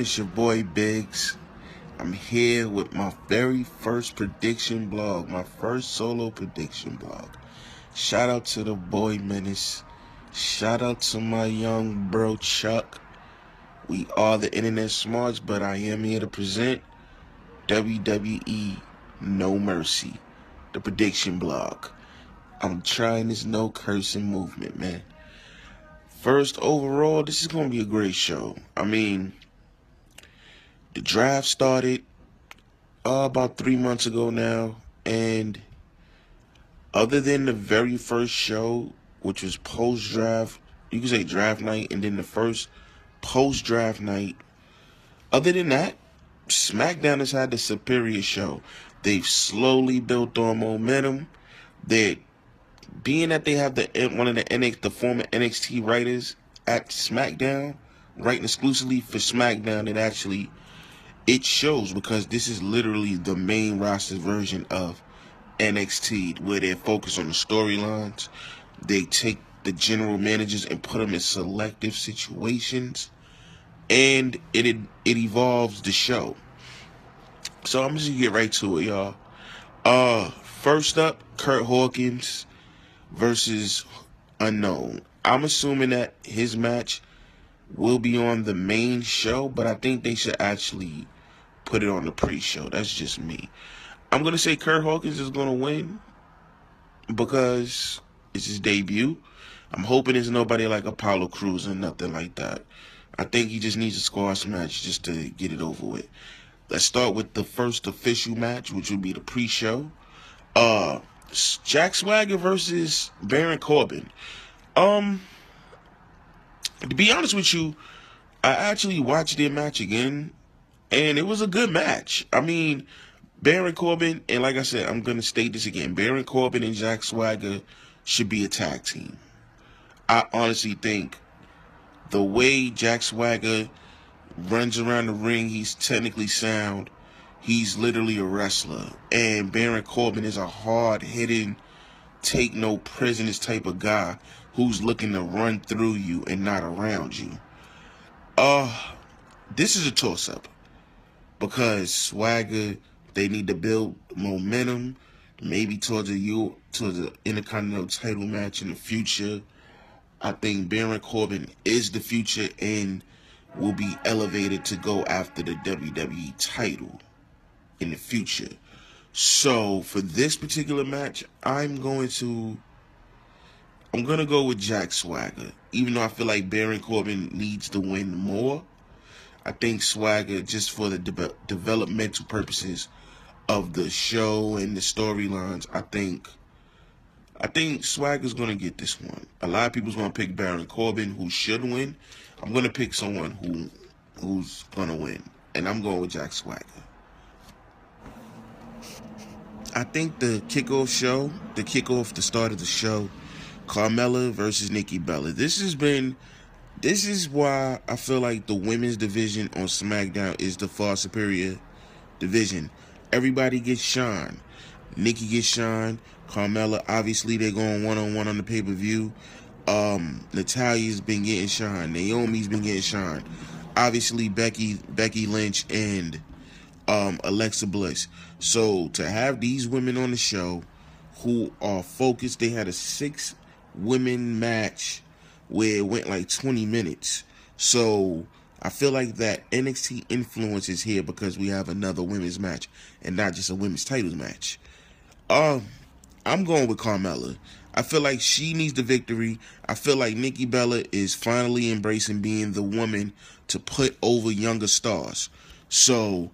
It's your boy Biggs. I'm here with my very first prediction blog, my first solo prediction blog. Shout out to the boy Menace. Shout out to my young bro Chuck. We are the internet smarts, but I am here to present WWE No Mercy, the prediction blog. I'm trying this no cursing movement, man. First, overall, this is going to be a great show. I mean, the draft started about 3 months ago now, and other than the very first show, which was post-draft, you could say draft night, and then the first post-draft night, other than that, SmackDown has had the superior show. They've slowly built on momentum. Being that they have one of the former NXT writers at SmackDown, writing exclusively for SmackDown, it shows, because this is literally the main roster version of NXT, where they're focused on the storylines. They take the general managers and put them in selective situations, and it evolves the show. So I'm just gonna get right to it, y'all. First up, Kurt Hawkins versus Unknown. I'm assuming that his match will be on the main show, but I think they should actually put it on the pre-show. That's just me. I'm going to say Kurt Hawkins is going to win because it's his debut. I'm hoping there's nobody like Apollo Crews or nothing like that. I think he just needs a squash match just to get it over with. Let's start with the first official match, which will be the pre-show. Jack Swagger versus Baron Corbin. To be honest with you, I actually watched their match again, and it was a good match. I mean, Baron Corbin, and like I said, I'm going to state this again, Baron Corbin and Jack Swagger should be a tag team. I honestly think the way Jack Swagger runs around the ring, he's technically sound. He's literally a wrestler. And Baron Corbin is a hard-hitting, take-no-prisoners type of guy who's looking to run through you and not around you. This is a toss-up because Swagger, they need to build momentum, maybe towards the Intercontinental title match in the future. I think Baron Corbin is the future and will be elevated to go after the WWE title in the future. So for this particular match, I'm gonna go with Jack Swagger, even though I feel like Baron Corbin needs to win more. I think Swagger, just for the developmental purposes of the show and the storylines, I think Swagger's gonna get this one. A lot of people's gonna pick Baron Corbin, who should win. I'm gonna pick someone who's gonna win, and I'm going with Jack Swagger. I think the start of the show, Carmella versus Nikki Bella. This is why I feel like the women's division on SmackDown is the far superior division. Everybody gets shine. Nikki gets shine. Carmella, obviously, they're going one-on-one on the pay-per-view. Natalia's been getting shine. Naomi's been getting shine. Obviously, Becky Lynch and Alexa Bliss. So to have these women on the show who are focused, they had a 6-women match where it went like 20 minutes. So I feel like that NXT influence is here because we have another women's match and not just a women's titles match. I'm going with Carmella. I feel like she needs the victory. I feel like Nikki Bella is finally embracing being the woman to put over younger stars. So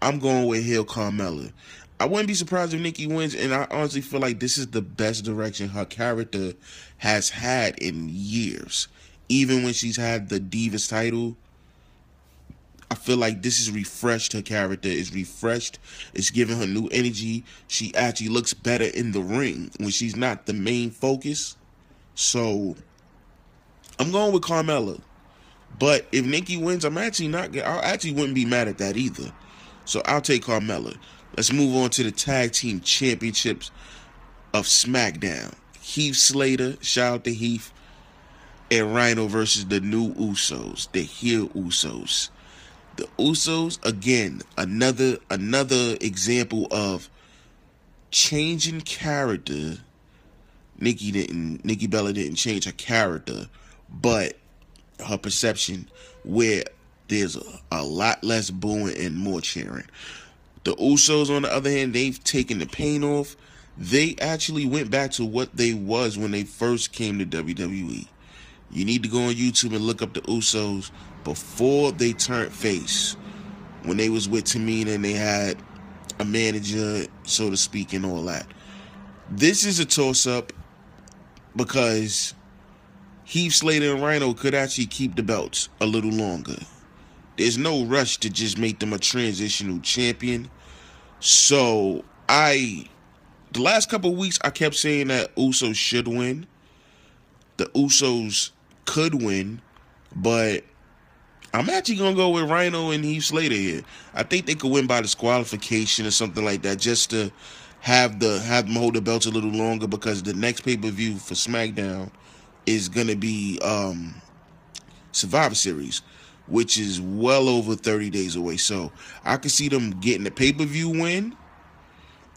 I'm going with heel Carmella. I wouldn't be surprised if Nikki wins, and I honestly feel like this is the best direction her character has had in years. Even when she's had the Divas title, I feel like this has refreshed her character. It's refreshed. It's giving her new energy. She actually looks better in the ring when she's not the main focus. So I'm going with Carmella. But if Nikki wins, I actually wouldn't be mad at that either. So I'll take Carmella. Let's move on to the tag team championships of SmackDown. Heath Slater, shout out to Heath, and Rhino versus the new Usos, the heel Usos. The Usos, again, another example of changing character. Nikki Bella didn't change her character, but her perception, where there's a lot less booing and more cheering. The Usos, on the other hand, they've taken the pain off. They actually went back to what they was when they first came to WWE. You need to go on YouTube and look up the Usos before they turned face. When they was with Tamina and they had a manager, so to speak, and all that. This is a toss-up because Heath Slater and Rhino could actually keep the belts a little longer. There's no rush to just make them a transitional champion. So the last couple of weeks, I kept saying that Usos should win. The Usos could win, but I'm actually going to go with Rhino and Heath Slater here. I think they could win by disqualification or something like that, just to have them hold the belts a little longer, because the next pay-per-view for SmackDown is going to be Survivor Series, which is well over 30 days away. So I could see them getting the pay-per-view win,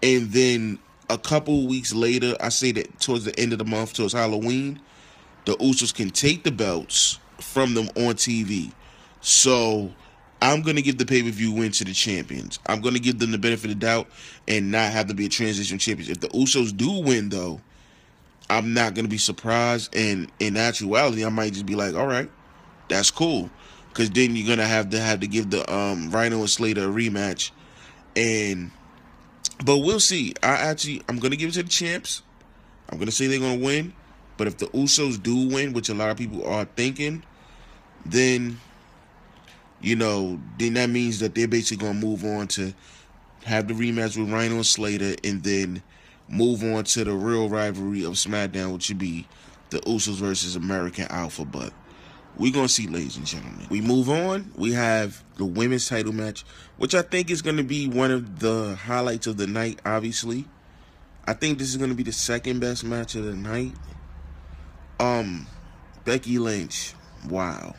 and then a couple weeks later, I say that towards the end of the month, towards Halloween, the Usos can take the belts from them on TV. So I'm going to give the pay-per-view win to the champions. I'm going to give them the benefit of the doubt and not have to be a transition champion. If the Usos do win, though, I'm not going to be surprised. And in actuality, I might just be like, all right, that's cool. Because then you're going to have to give the Rhino and Slater a rematch. But we'll see. I'm going to give it to the champs. I'm going to say they're going to win. But if the Usos do win, which a lot of people are thinking, then that means that they're basically going to move on to have the rematch with Rhino and Slater, and then move on to the real rivalry of SmackDown, which would be the Usos versus American Alpha. But we're going to see, ladies and gentlemen. We move on. We have the women's title match, which I think is going to be one of the highlights of the night, obviously. I think this is going to be the second best match of the night. Becky Lynch. Wow.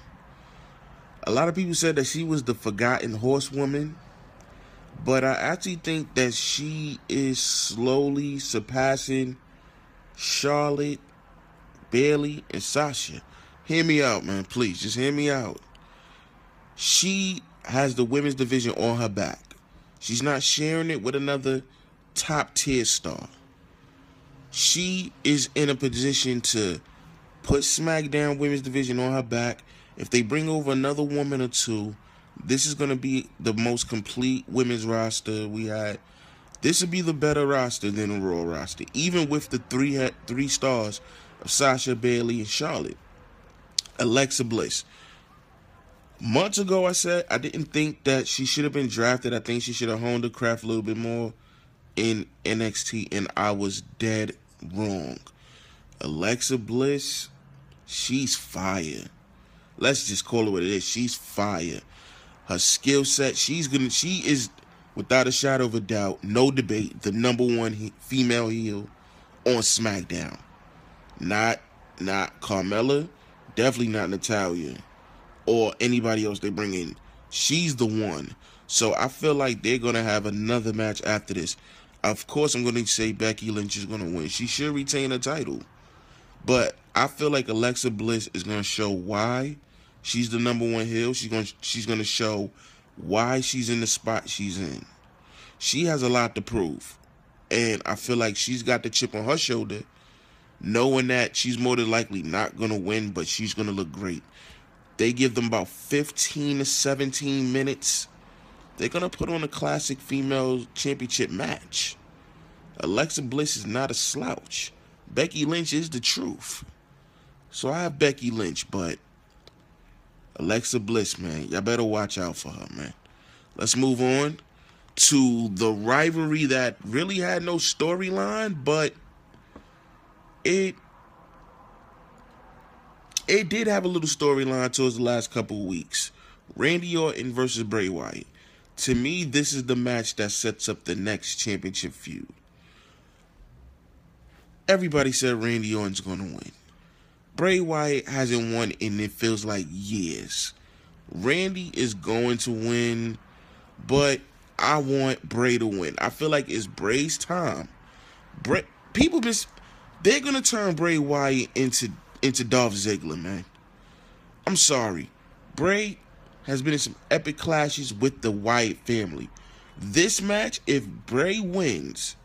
A lot of people said that she was the forgotten horsewoman, but I actually think that she is slowly surpassing Charlotte, Bayley, and Sasha. Hear me out, man. Please, just hear me out. She has the women's division on her back. She's not sharing it with another top-tier star. She is in a position to put SmackDown women's division on her back. If they bring over another woman or two, this is going to be the most complete women's roster we had. This would be the better roster than the Raw roster, even with the three stars of Sasha, Bayley, and Charlotte. Alexa Bliss. Months ago, I said I didn't think that she should have been drafted. I think she should have honed her craft a little bit more in NXT, and I was dead wrong. Alexa Bliss, she's fire. Let's just call it what it is. She's fire. Her skill set, she is, without a shadow of a doubt, no debate, the number one female heel on SmackDown. Not Carmella, definitely not Natalya, or anybody else they bring in. She's the one. So I feel like they're going to have another match after this. Of course, I'm going to say Becky Lynch is going to win. She should retain her title. But I feel like Alexa Bliss is going to show why she's the number one heel. She's going to show why she's in the spot she's in. She has a lot to prove. And I feel like she's got the chip on her shoulder, knowing that she's more than likely not going to win, but she's going to look great. They give them about 15 to 17 minutes. They're going to put on a classic female championship match. Alexa Bliss is not a slouch. Becky Lynch is the truth. So I have Becky Lynch, but Alexa Bliss, man, y'all better watch out for her, man. Let's move on to the rivalry that really had no storyline, but it did have a little storyline towards the last couple of weeks. Randy Orton versus Bray Wyatt. To me, this is the match that sets up the next championship feud. Everybody said Randy Orton's going to win. Bray Wyatt hasn't won in, it feels like, years. Randy is going to win, but I want Bray to win. I feel like it's Bray's time. Bray, people they're gonna turn Bray Wyatt into Dolph Ziggler, man. I'm sorry. Bray has been in some epic clashes with the Wyatt family. This match, if Bray wins,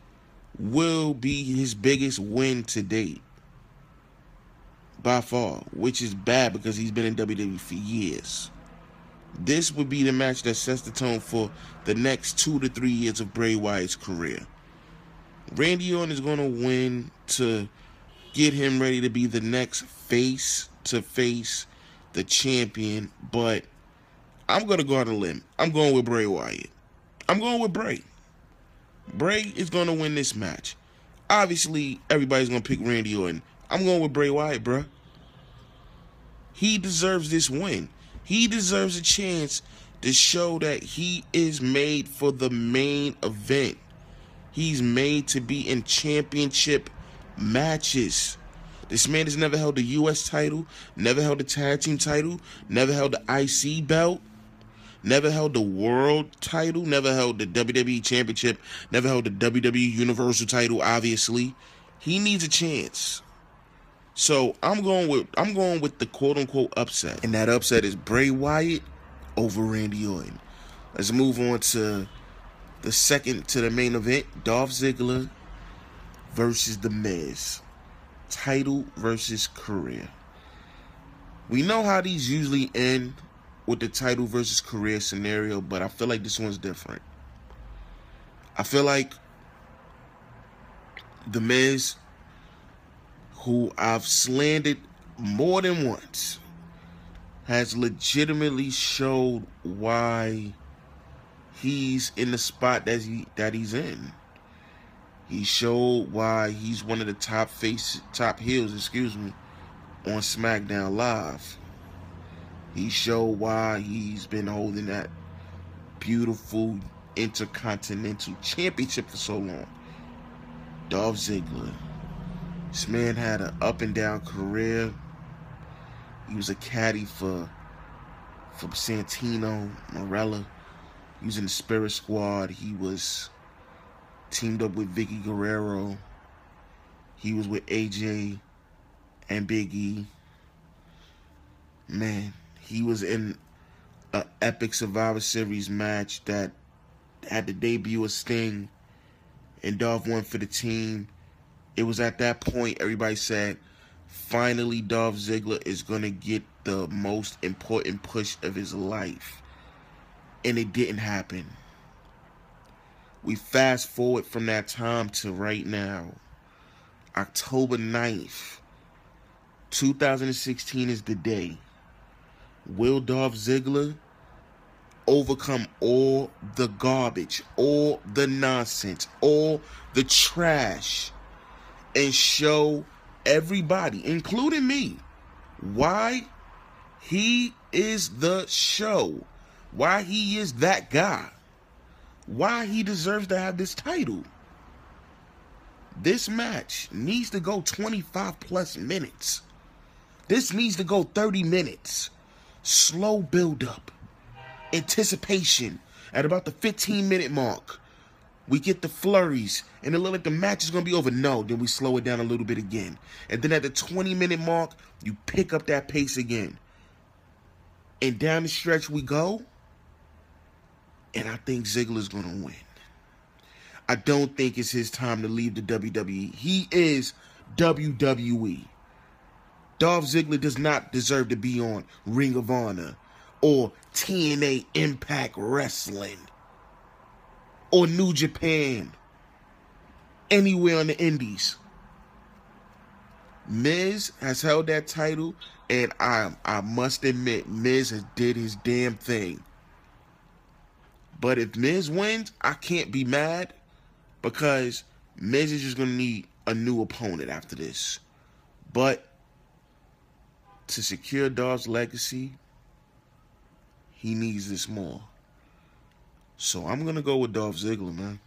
will be his biggest win to date. By far. Which is bad because he's been in WWE for years. This would be the match that sets the tone for the next 2 to 3 years of Bray Wyatt's career. Randy Orton is going to win to get him ready to be the next face to face the champion, but I'm going to go on a limb. I'm going with Bray Wyatt. I'm going with Bray. Bray is going to win this match. Obviously, everybody's going to pick Randy Orton. I'm going with Bray Wyatt, bruh. He deserves this win. He deserves a chance to show that he is made for the main event. He's made to be in championship matches. This man has never held the U.S. title, never held the tag team title, never held the IC belt, never held the world title, never held the WWE championship, never held the WWE universal title, obviously. He needs a chance. So I'm going with the quote unquote upset. And that upset is Bray Wyatt over Randy Orton. Let's move on to the main event. Dolph Ziggler versus The Miz. Title versus career. We know how these usually end with the title versus career scenario, but I feel like this one's different. I feel like The Miz, who I've slandered more than once, has legitimately showed why he's in the spot that he's in. He showed why he's one of the top heels, on SmackDown Live. He showed why he's been holding that beautiful Intercontinental Championship for so long. Dolph Ziggler. This man had an up and down career. He was a caddy for Santino Marella. He was in the Spirit Squad. He was teamed up with Vicky Guerrero. He was with AJ and Big E. Man, he was in an epic Survivor Series match that had the debut of Sting, and Dolph won for the team. It was at that point everybody said, finally Dolph Ziggler is going to get the most important push of his life. And it didn't happen. We fast forward from that time to right now. October 9th, 2016 is the day. Will Dolph Ziggler overcome all the garbage, all the nonsense, all the trash, and show everybody, including me, why he is the show, why he is that guy, why he deserves to have this title? This match needs to go 25 plus minutes. This needs to go 30 minutes. Slow build up. Anticipation. At about the 15-minute mark, we get the flurries, and it looks like the match is going to be over. No, then we slow it down a little bit again. And then at the 20-minute mark, you pick up that pace again. And down the stretch we go, and I think Ziggler's going to win. I don't think it's his time to leave the WWE. He is WWE. Dolph Ziggler does not deserve to be on Ring of Honor or TNA Impact Wrestling or New Japan, anywhere on the indies. Miz has held that title, and I must admit, Miz has did his damn thing. But if Miz wins, I can't be mad, because Miz is just going to need a new opponent after this. But to secure Dolph's legacy, he needs this more. So I'm going to go with Dolph Ziggler, man.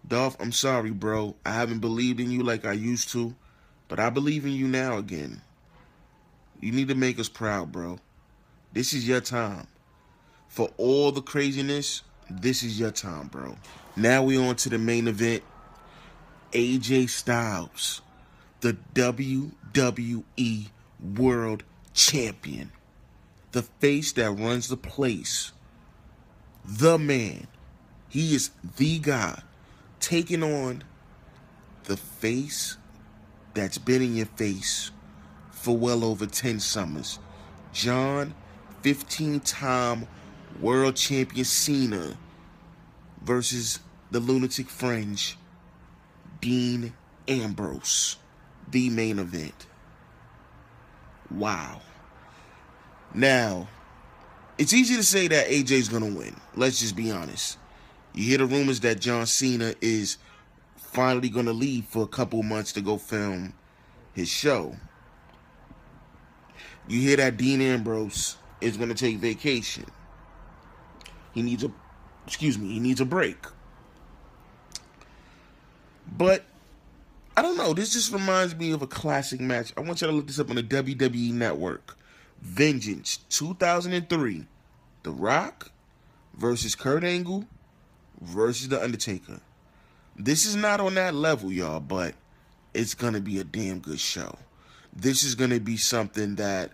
Dolph, I'm sorry, bro. I haven't believed in you like I used to, but I believe in you now again. You need to make us proud, bro. This is your time. For all the craziness, this is your time, bro. Now we on to the main event. AJ Styles, the WWE World Champion. The face that runs the place. The man. He is the guy. Taking on the face that's been in your face for well over 10 summers. John, 15-time World Champion Cena versus the Lunatic Fringe, Dean Ambrose. The main event. Wow. Now, it's easy to say that AJ's going to win. Let's just be honest. You hear the rumors that John Cena is finally going to leave for a couple months to go film his show. You hear that Dean Ambrose is going to take vacation. He needs a break. But I don't know. This just reminds me of a classic match. I want you to look this up on the WWE Network. Vengeance 2003. The Rock versus Kurt Angle versus The Undertaker. This is not on that level, y'all, but it's going to be a damn good show. This is going to be something that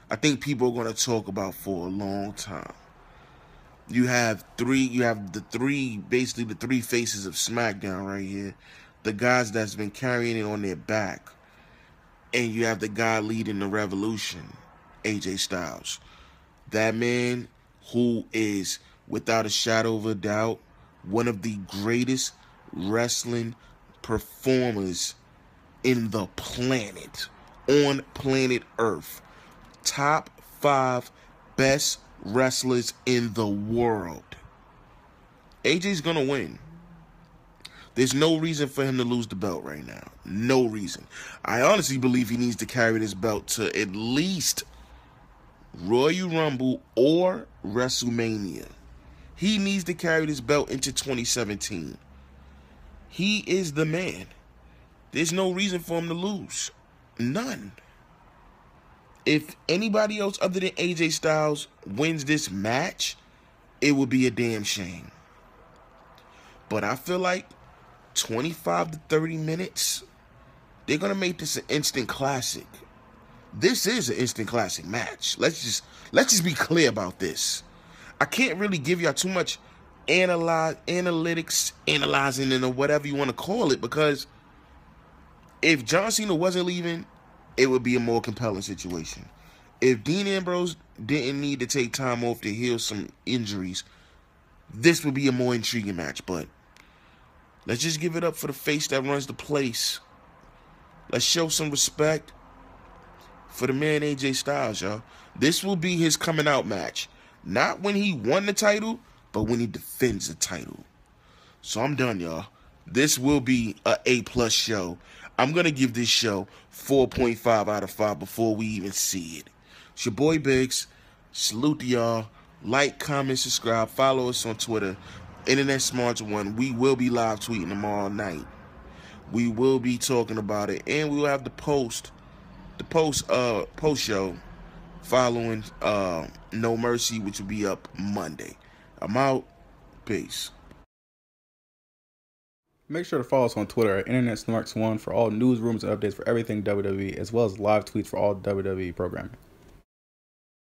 I think people are going to talk about for a long time. You have the three faces of SmackDown right here. The guys that's been carrying it on their back. And you have the guy leading the revolution, AJ Styles. That man who is, without a shadow of a doubt, one of the greatest wrestling performers in the planet, on planet Earth. Top 5 best wrestlers in the world. AJ's gonna win. There's no reason for him to lose the belt right now. No reason. I honestly believe he needs to carry this belt to at least Royal Rumble or WrestleMania. He needs to carry this belt into 2017. He is the man. There's no reason for him to lose. None. If anybody else other than AJ Styles wins this match, it would be a damn shame. But I feel like 25 to 30 minutes, they're going to make this an instant classic. This is an instant classic match. Let's just be clear about this. I can't really give y'all too much analyzing, or whatever you want to call it, because if John Cena wasn't leaving, it would be a more compelling situation. If Dean Ambrose didn't need to take time off to heal some injuries, this would be a more intriguing match. But let's just give it up for the face that runs the place. Let's show some respect for the man AJ Styles, y'all. This will be his coming out match. Not when he won the title, but when he defends the title. So I'm done, y'all. This will be a A+ show. I'm going to give this show 4.5 out of 5 before we even see it. It's your boy Biggs. Salute to y'all. Like, comment, subscribe. Follow us on Twitter. Internet Smarks 1. We will be live tweeting tomorrow night. We will be talking about it. And we will have the post show following No Mercy, which will be up Monday. I'm out. Peace. Make sure to follow us on Twitter at Internet Smarks 1 for all news, rumors, and updates for everything WWE, as well as live tweets for all WWE programming.